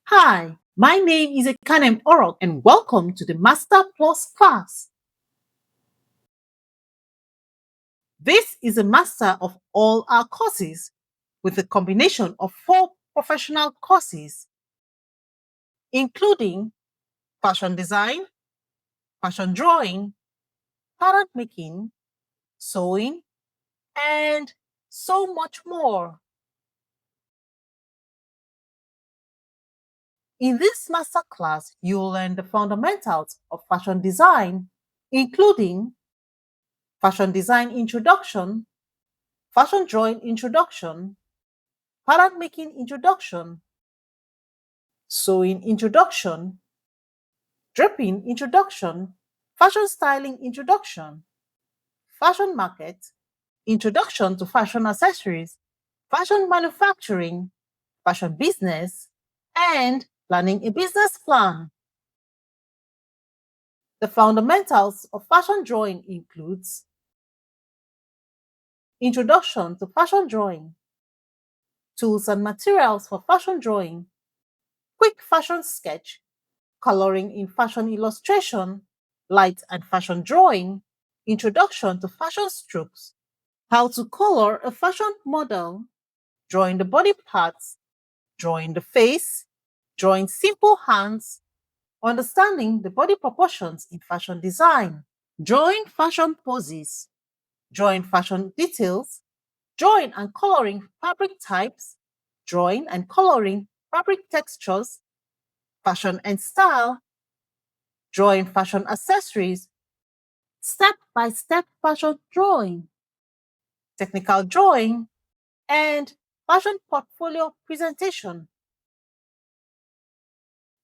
Hi, my name is Ekanem Orok and welcome to the Master Plus class. This is a master of all our courses with a combination of four professional courses, including fashion design, fashion drawing, pattern making, sewing, and so much more. In this master class, you'll learn the fundamentals of fashion design, including fashion design introduction, fashion drawing introduction, pattern making introduction, sewing introduction, draping introduction, fashion styling introduction, fashion market, introduction to fashion accessories, fashion manufacturing, fashion business, and planning a business plan. The fundamentals of fashion drawing includes introduction to fashion drawing, tools and materials for fashion drawing, quick fashion sketch, coloring in fashion illustration, light and fashion drawing, introduction to fashion strokes, how to color a fashion model, drawing the body parts, drawing the face, drawing simple hands, understanding the body proportions in fashion design, drawing fashion poses, drawing fashion details, drawing and coloring fabric types, drawing and coloring fabric textures, fashion and style, drawing fashion accessories, step-by-step fashion drawing, technical drawing, and fashion portfolio presentation.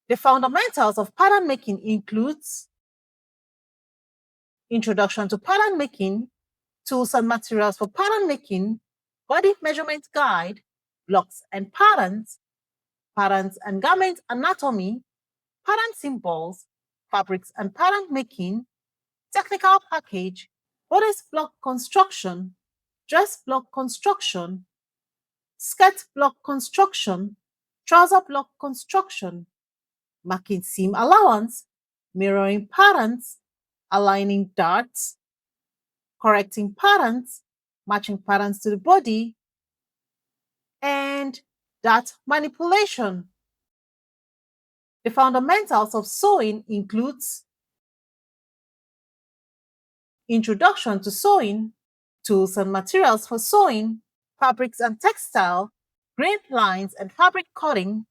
The fundamentals of pattern making includes introduction to pattern making, tools and materials for pattern making, body measurement guide, blocks and patterns and garment anatomy, pattern symbols, fabrics and pattern making, technical package, bodice block construction, dress block construction, skirt block construction, trouser block construction, marking seam allowance, mirroring patterns, aligning darts, correcting patterns, matching patterns to the body, and dart manipulation. The fundamentals of sewing includes introduction to sewing, tools and materials for sewing, fabrics and textile, grain lines and fabric cutting,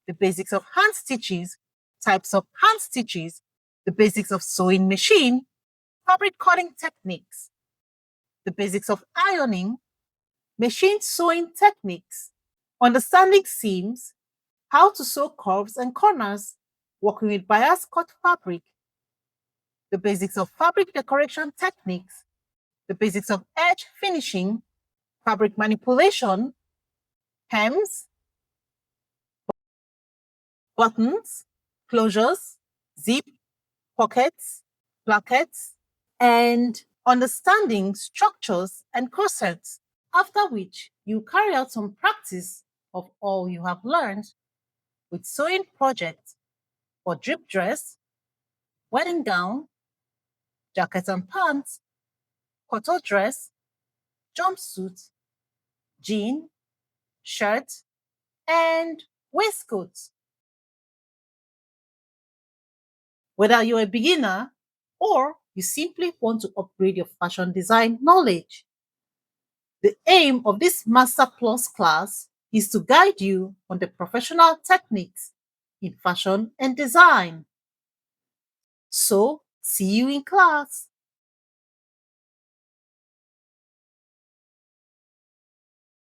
the basics of hand stitches, types of hand stitches, the basics of sewing machine, fabric cutting techniques, the basics of ironing, machine sewing techniques, understanding seams, how to sew curves and corners, working with bias cut fabric, the basics of fabric decoration techniques, the basics of edge finishing, fabric manipulation, hems, buttons, closures, zip, pockets, plackets, and understanding structures and corsets, after which you carry out some practice of all you have learned with sewing projects for drip dress, wedding gown, jacket and pants, coat dress, jumpsuit, jean, shirt, and waistcoat. Whether you're a beginner or you simply want to upgrade your fashion design knowledge. The aim of this Master Plus class is to guide you on the professional techniques in fashion and design. So, see you in class.